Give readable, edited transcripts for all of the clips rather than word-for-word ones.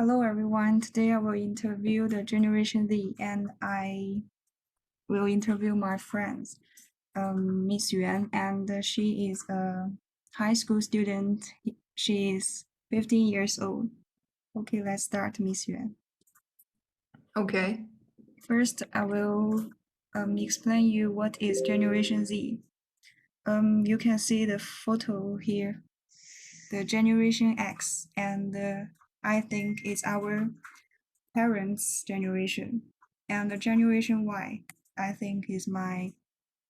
Hello everyone. Today I will interview the Generation Z and I will interview my friends, Miss Yuan, and she is a high school student. She is 15 years old. Okay, let's start, Miss Yuan. Okay. First, I will explain you what is Generation Z. You can see the photo here, the Generation X, and I think it's our parents' generation. And the Generation Y, I think, is my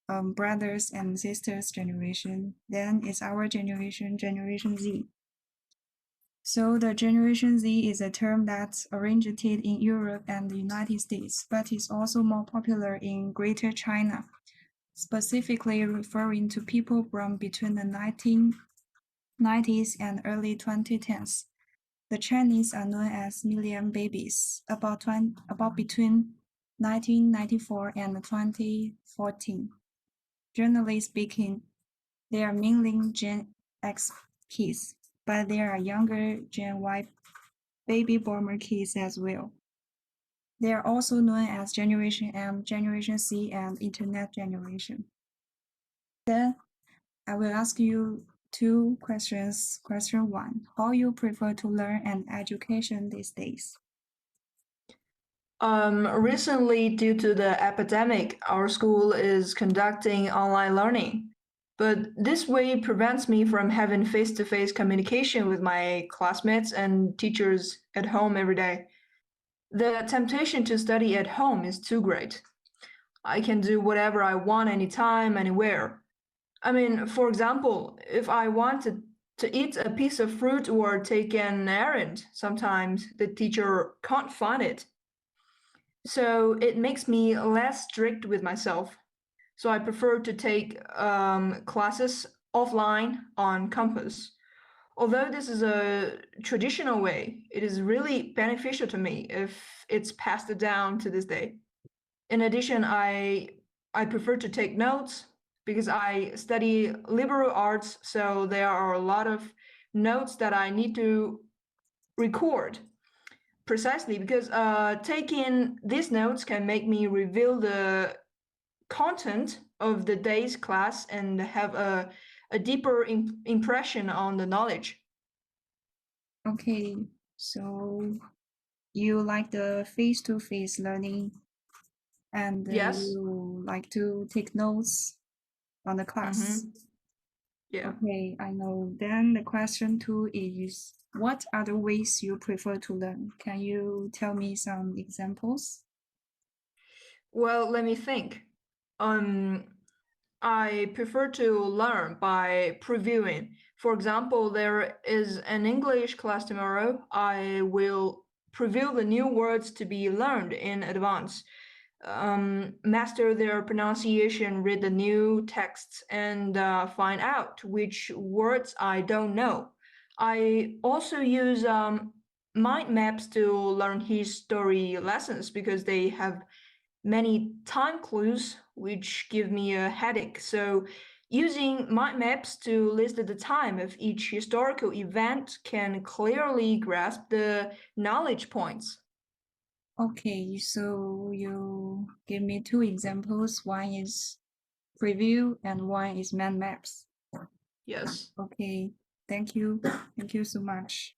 brothers and sisters' generation. Then it's our generation, Generation Z. So the Generation Z is a term that's originated in Europe and the United States, but is also more popular in Greater China, specifically referring to people from between the 1990s and early 2010s. The Chinese are known as Million Babies, about between 1994 and 2014. Generally speaking, they are mainly Gen X kids, but there are younger Gen Y baby boomer kids as well. They are also known as Generation M, Generation C, and Internet generation. Then I will ask you two questions. Question one, how you prefer to learn an education these days? Recently, due to the epidemic, our school is conducting online learning. But this way prevents me from having face-to-face communication with my classmates and teachers at home every day. The temptation to study at home is too great. I can do whatever I want anytime, anywhere. I mean, for example, if I wanted to eat a piece of fruit or take an errand, sometimes the teacher can't find it. So it makes me less strict with myself. So I prefer to take classes offline on campus. Although this is a traditional way, it is really beneficial to me if it's passed down to this day. In addition, I prefer to take notes because I study liberal arts, so there are a lot of notes that I need to record. Precisely because taking these notes can make me reveal the content of the day's class and have a deeper impression on the knowledge. Okay, so you like the face-to-face learning and Yes. you like to take notes on the class. Mm-hmm. Yeah. Okay, I know. Then the question two is, what are the ways you prefer to learn? Can you tell me some examples? Well, let me think. Um, I prefer to learn by previewing. For example, there is an English class tomorrow. I will preview the new words to be learned in advance, master their pronunciation, read the new texts, and find out which words I don't know. I also use mind maps to learn history lessons because they have many time clues which give me a headache. So using mind maps to list the time of each historical event can clearly grasp the knowledge points. Okay, so you give me two examples. One is preview and one is man maps. Yes. Okay, thank you. Thank you so much.